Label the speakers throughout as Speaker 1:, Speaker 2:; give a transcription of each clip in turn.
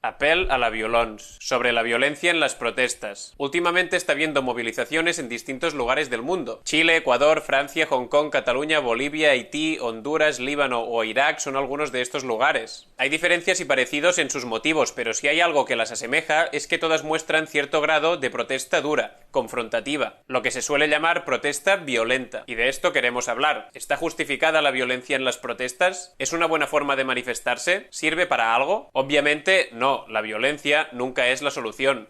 Speaker 1: Apel a la violence. Sobre la violencia en las protestas. Últimamente está habiendo movilizaciones en distintos lugares del mundo. Chile, Ecuador, Francia, Hong Kong, Cataluña, Bolivia, Haití, Honduras, Líbano o Irak son algunos de estos lugares. Hay diferencias y parecidos en sus motivos, pero si hay algo que las asemeja es que todas muestran cierto grado de protesta dura, confrontativa, lo que se suele llamar protesta violenta. Y de esto queremos hablar. ¿Está justificada la violencia en las protestas? ¿Es una buena forma de manifestarse? ¿Sirve para algo? Obviamente no. La violencia nunca es la solución.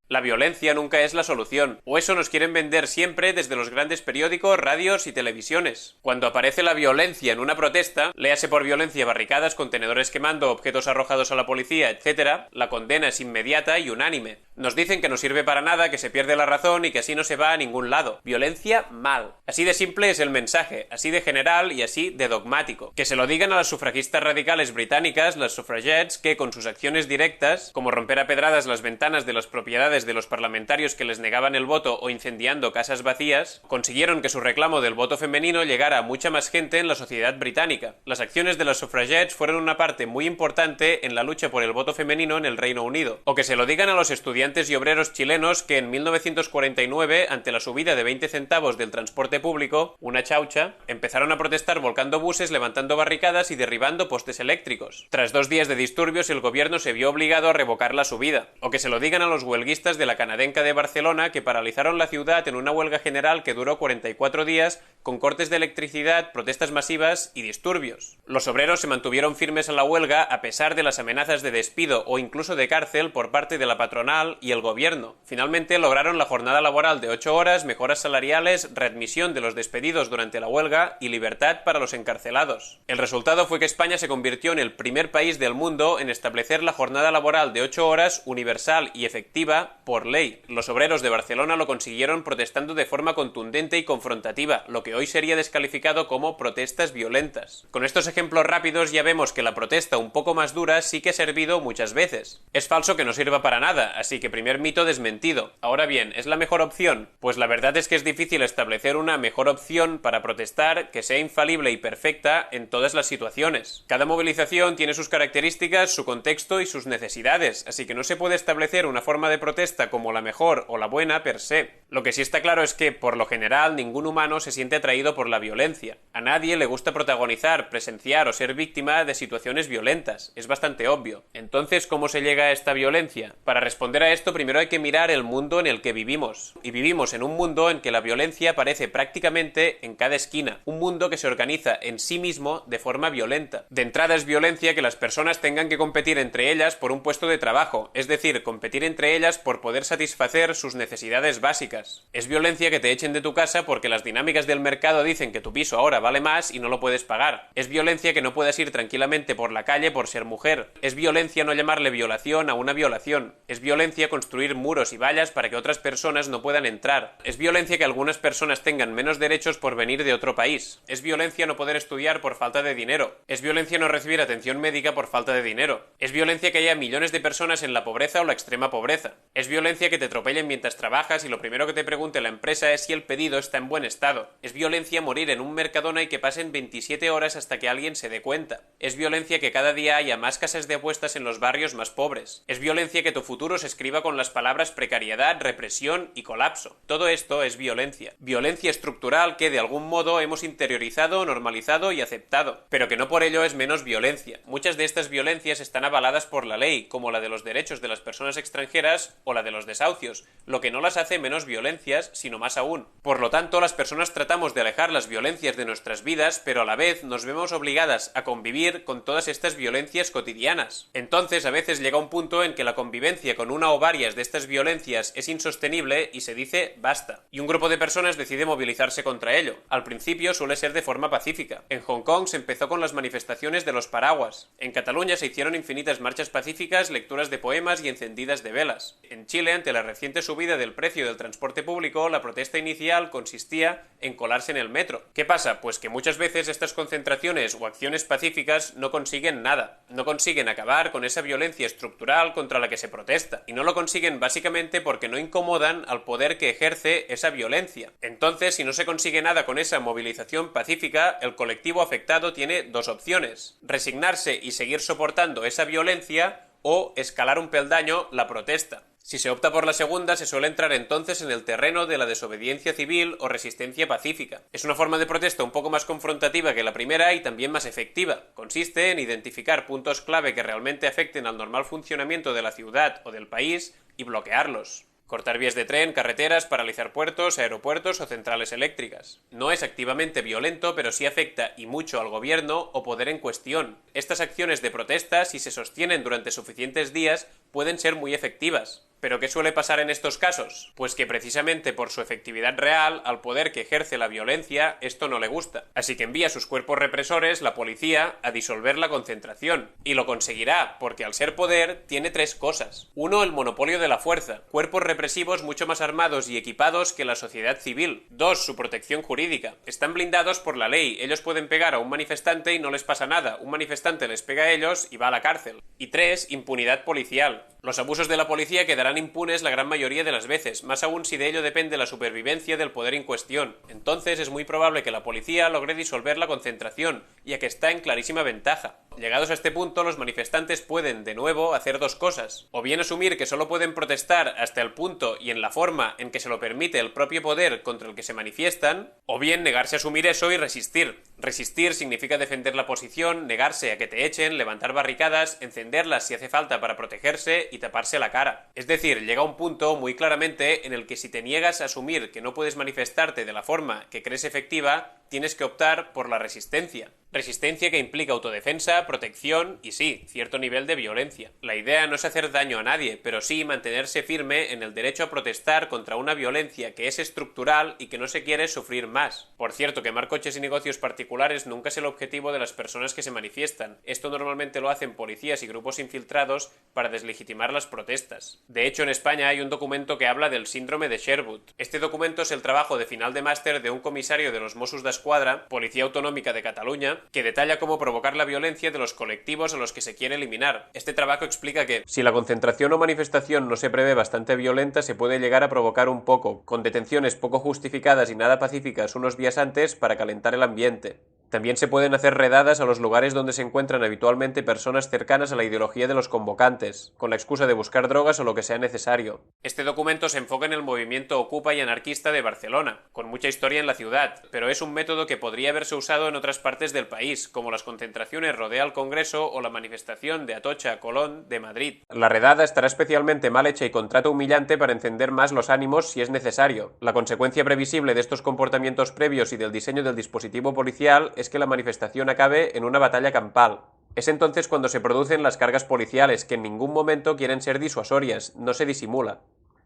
Speaker 1: La violencia nunca es la solución, o eso nos quieren vender siempre desde los grandes periódicos, radios y televisiones. Cuando aparece la violencia en una protesta, léase por violencia barricadas, contenedores quemando, objetos arrojados a la policía, etc., la condena es inmediata y unánime. Nos dicen que no sirve para nada, que se pierde la razón y que así no se va a ningún lado. Violencia mal. Así de simple es el mensaje, así de general y así de dogmático. Que se lo digan a las sufragistas radicales británicas, las suffragettes, que con sus acciones directas, como romper a pedradas las ventanas de las propiedades de los parlamentarios que les negaban el voto o incendiando casas vacías, consiguieron que su reclamo del voto femenino llegara a mucha más gente en la sociedad británica. Las acciones de las suffragettes fueron una parte muy importante en la lucha por el voto femenino en el Reino Unido. O que se lo digan a los estudiantes y obreros chilenos que en 1949, ante la subida de 20 centavos del transporte público, una chaucha, empezaron a protestar volcando buses, levantando barricadas y derribando postes eléctricos. Tras 2 días de disturbios, el gobierno se vio obligado a revocar la subida. O que se lo digan a los huelguistas de la Canadenca de Barcelona que paralizaron la ciudad en una huelga general que duró 44 días con cortes de electricidad, protestas masivas y disturbios. Los obreros se mantuvieron firmes a la huelga a pesar de las amenazas de despido o incluso de cárcel por parte de la patronal y el gobierno. Finalmente lograron la jornada laboral de 8 horas, mejoras salariales, readmisión de los despedidos durante la huelga y libertad para los encarcelados. El resultado fue que España se convirtió en el primer país del mundo en establecer la jornada laboral de 8 horas universal y efectiva por ley. Los obreros de Barcelona lo consiguieron protestando de forma contundente y confrontativa, lo que hoy sería descalificado como protestas violentas. Con estos ejemplos rápidos ya vemos que la protesta un poco más dura sí que ha servido muchas veces. Es falso que no sirva para nada, así que primer mito desmentido. Ahora bien, ¿es la mejor opción? Pues la verdad es que es difícil establecer una mejor opción para protestar que sea infalible y perfecta en todas las situaciones. Cada movilización tiene sus características, su contexto y sus necesidades, así que no se puede establecer una forma de protesta como la mejor o la buena per se. Lo que sí está claro es que, por lo general, ningún humano se siente atraído por la violencia. A nadie le gusta protagonizar, presenciar o ser víctima de situaciones violentas. Es bastante obvio. Entonces, ¿cómo se llega a esta violencia? Para responder a esto, primero hay que mirar el mundo en el que vivimos. Y vivimos en un mundo en que la violencia aparece prácticamente en cada esquina. Un mundo que se organiza en sí mismo de forma violenta. De entrada es violencia que las personas tengan que competir entre ellas por un puesto de trabajo, es decir, competir entre ellas por poder satisfacer sus necesidades básicas. Es violencia que te echen de tu casa porque las dinámicas del mercado dicen que tu piso ahora vale más y no lo puedes pagar. Es violencia que no puedas ir tranquilamente por la calle por ser mujer. Es violencia no llamarle violación a una violación. Es violencia construir muros y vallas para que otras personas no puedan entrar. Es violencia que algunas personas tengan menos derechos por venir de otro país. Es violencia no poder estudiar por falta de dinero. Es violencia no recibir atención médica por falta de dinero. Es violencia que haya millones de personas en la pobreza o la extrema pobreza. Es violencia que te atropellen mientras trabajas y lo primero que te pregunte la empresa es si el pedido está en buen estado. Es violencia morir en un Mercadona y que pasen 27 horas hasta que alguien se dé cuenta. Es violencia que cada día haya más casas de apuestas en los barrios más pobres. Es violencia que tu futuro se escriba con las palabras precariedad, represión y colapso. Todo esto es violencia. Violencia estructural que de algún modo hemos interiorizado, normalizado y aceptado, pero que no por ello es menos violencia. Muchas de estas violencias están avaladas por la ley, como la de los derechos de las personas extranjeras o la de los desahucios, lo que no las hace menos violencias, sino más aún. Por lo tanto, las personas tratamos de alejar las violencias de nuestras vidas, pero a la vez nos vemos obligadas a convivir con todas estas violencias cotidianas. Entonces, a veces llega un punto en que la convivencia con una o varias de estas violencias es insostenible y se dice basta. Y un grupo de personas decide movilizarse contra ello. Al principio suele ser de forma pacífica. En Hong Kong se empezó con las manifestaciones de los paraguas. En Cataluña se hicieron infinitas marchas pacíficas, lecturas de poemas y encendidas de velas. En Chile, ante la reciente subida del precio del transporte público, la protesta inicial consistía en colarse en el metro. ¿Qué pasa? Pues que muchas veces estas concentraciones o acciones pacíficas protestas no consiguen nada. No consiguen acabar con esa violencia estructural contra la que se protesta. Y no lo consiguen básicamente porque no incomodan al poder que ejerce esa violencia. Entonces, si no se consigue nada con esa movilización pacífica, el colectivo afectado tiene dos opciones: resignarse y seguir soportando esa violencia, o escalar un peldaño la protesta. Si se opta por la segunda, se suele entrar entonces en el terreno de la desobediencia civil o resistencia pacífica. Es una forma de protesta un poco más confrontativa que la primera y también más efectiva. Consiste en identificar puntos clave que realmente afecten al normal funcionamiento de la ciudad o del país y bloquearlos. Cortar vías de tren, carreteras, paralizar puertos, aeropuertos o centrales eléctricas. No es activamente violento, pero sí afecta y mucho al gobierno o poder en cuestión. Estas acciones de protesta, si se sostienen durante suficientes días, pueden ser muy efectivas. ¿Pero qué suele pasar en estos casos? Pues que precisamente por su efectividad real, al poder que ejerce la violencia, esto no le gusta. Así que envía a sus cuerpos represores, la policía, a disolver la concentración. Y lo conseguirá, porque al ser poder, tiene tres cosas. Uno, el monopolio de la fuerza. Cuerpos represivos mucho más armados y equipados que la sociedad civil. Dos, su protección jurídica. Están blindados por la ley. Ellos pueden pegar a un manifestante y no les pasa nada. Un manifestante les pega a ellos y va a la cárcel. Y tres, impunidad policial. Los abusos de la policía quedarán impunes la gran mayoría de las veces, más aún si de ello depende la supervivencia del poder en cuestión. Entonces es muy probable que la policía logre disolver la concentración, ya que está en clarísima ventaja. Llegados a este punto, los manifestantes pueden, de nuevo, hacer dos cosas. O bien asumir que solo pueden protestar hasta el punto y en la forma en que se lo permite el propio poder contra el que se manifiestan, o bien negarse a asumir eso y resistir. Resistir significa defender la posición, negarse a que te echen, levantar barricadas, encenderlas si hace falta para protegerse y taparse la cara. Es decir, llega un punto muy claramente en el que si te niegas a asumir que no puedes manifestarte de la forma que crees efectiva, tienes que optar por la resistencia. Resistencia que implica autodefensa, protección y sí, cierto nivel de violencia. La idea no es hacer daño a nadie, pero sí mantenerse firme en el derecho a protestar contra una violencia que es estructural y que no se quiere sufrir más. Por cierto, quemar coches y negocios particulares nunca es el objetivo de las personas que se manifiestan. Esto normalmente lo hacen policías y grupos infiltrados para deslegitimar las protestas. De hecho, en España hay un documento que habla del síndrome de Sherwood. Este documento es el trabajo de final de máster de un comisario de los Mossos d'Esquadra, Policía Autonómica de Cataluña, que detalla cómo provocar la violencia de los colectivos a los que se quiere eliminar. Este trabajo explica que si la concentración o manifestación no se prevé bastante violenta, se puede llegar a provocar un poco, con detenciones poco justificadas y nada pacíficas unos días antes para calentar el ambiente. También se pueden hacer redadas a los lugares donde se encuentran habitualmente personas cercanas a la ideología de los convocantes, con la excusa de buscar drogas o lo que sea necesario. Este documento se enfoca en el movimiento ocupa y anarquista de Barcelona, con mucha historia en la ciudad, pero es un método que podría haberse usado en otras partes del país, como las concentraciones rodea al Congreso o la manifestación de Atocha Colón de Madrid. La redada estará especialmente mal hecha y con trato humillante para encender más los ánimos si es necesario. La consecuencia previsible de estos comportamientos previos y del diseño del dispositivo policial es que la manifestación acabe en una batalla campal. Es entonces cuando se producen las cargas policiales, que en ningún momento quieren ser disuasorias, no se disimula.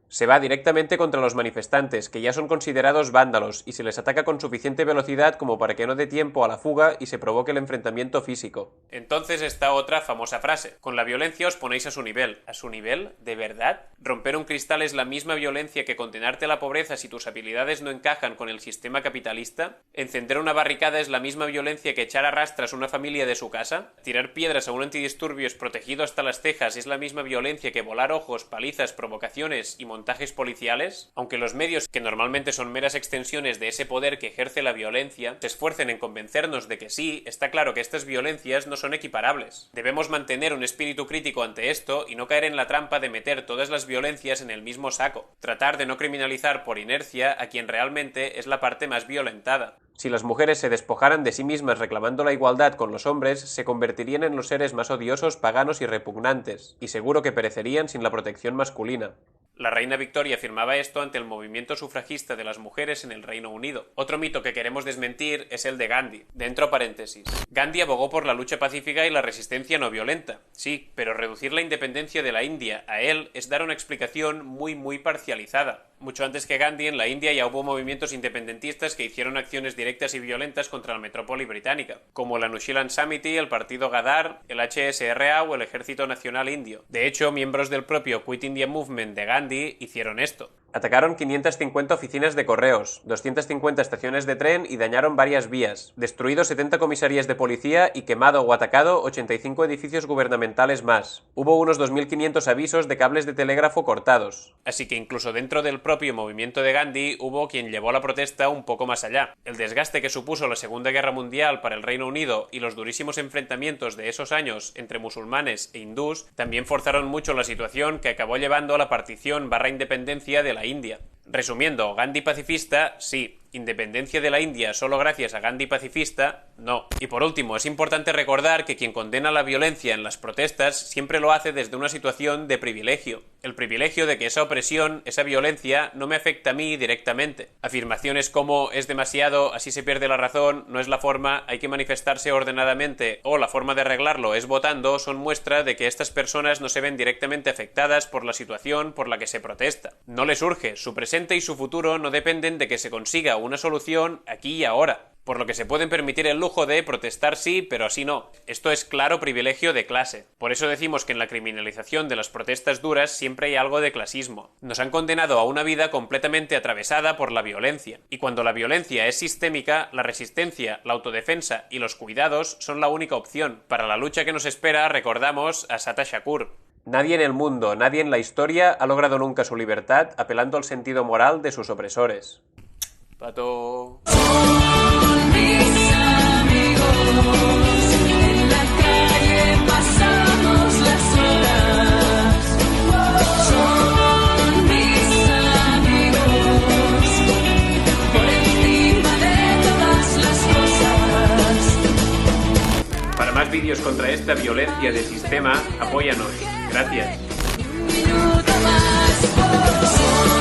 Speaker 1: Se va directamente contra los manifestantes, que ya son considerados vándalos, y se les ataca con suficiente velocidad como para que no dé tiempo a la fuga y se provoque el enfrentamiento físico. Entonces está otra famosa frase: con la violencia os ponéis a su nivel. ¿A su nivel? ¿De verdad? ¿Romper un cristal es la misma violencia que condenarte a la pobreza si tus habilidades no encajan con el sistema capitalista? ¿Encender una barricada es la misma violencia que echar a rastras a una familia de su casa? ¿Tirar piedras a un antidisturbios protegido hasta las cejas es la misma violencia que volar ojos, palizas, provocaciones y montajes policiales? Aunque los medios, que normalmente son meras extensiones de ese poder que ejerce la violencia, se esfuercen en convencernos de que sí, está claro que estas violencias no son equiparables. Debemos mantener un espíritu crítico ante esto y no caer en la trampa de meter todas las violencias en el mismo saco. Tratar de no criminalizar por inercia a quien realmente es la parte más violentada. Si las mujeres se despojaran de sí mismas reclamando la igualdad con los hombres, se convertirían en los seres más odiosos, paganos y repugnantes, y seguro que perecerían sin la protección masculina. La reina Victoria afirmaba esto ante el movimiento sufragista de las mujeres en el Reino Unido. Otro mito que queremos desmentir es el de Gandhi. Dentro paréntesis. Gandhi abogó por la lucha pacífica y la resistencia no violenta. Sí, pero reducir la independencia de la India a él es dar una explicación muy parcializada. Mucho antes que Gandhi, en la India ya hubo movimientos independentistas que hicieron acciones directas y violentas contra la metrópoli británica, como el Anushilan Samiti, el partido Ghadar, el HSRA o el Ejército Nacional Indio. De hecho, miembros del propio Quit India Movement de Gandhi hicieron esto. Atacaron 550 oficinas de correos, 250 estaciones de tren y dañaron varias vías, destruido 70 comisarías de policía y quemado o atacado 85 edificios gubernamentales más. Hubo unos 2.500 avisos de cables de telégrafo cortados. Así que incluso dentro del propio movimiento de Gandhi hubo quien llevó la protesta un poco más allá. El desgaste que supuso la Segunda Guerra Mundial para el Reino Unido y los durísimos enfrentamientos de esos años entre musulmanes e hindús también forzaron mucho la situación que acabó llevando a la partición/independencia de la India. Resumiendo, Gandhi pacifista, sí. Independencia de la India solo gracias a Gandhi pacifista, no. Y por último, es importante recordar que quien condena la violencia en las protestas siempre lo hace desde una situación de privilegio. El privilegio de que esa opresión, esa violencia, no me afecta a mí directamente. Afirmaciones como es demasiado, así se pierde la razón, no es la forma, hay que manifestarse ordenadamente o la forma de arreglarlo es votando son muestra de que estas personas no se ven directamente afectadas por la situación por la que se protesta. No les urge, su presente y su futuro no dependen de que se consiga una solución aquí y ahora, por lo que se pueden permitir el lujo de protestar sí, pero así no. Esto es claro privilegio de clase. Por eso decimos que en la criminalización de las protestas duras siempre hay algo de clasismo. Nos han condenado a una vida completamente atravesada por la violencia. Y cuando la violencia es sistémica, la resistencia, la autodefensa y los cuidados son la única opción. Para la lucha que nos espera, recordamos a Sata Shakur. Nadie en el mundo, nadie en la historia ha logrado nunca su libertad apelando al sentido moral de sus opresores. Pato.
Speaker 2: Son mis amigos, en la calle pasamos las horas. Son mis amigos, por encima de todas las cosas.
Speaker 1: Para más vídeos contra esta violencia de sistema, apóyanos. Gracias.
Speaker 2: Un minuto más.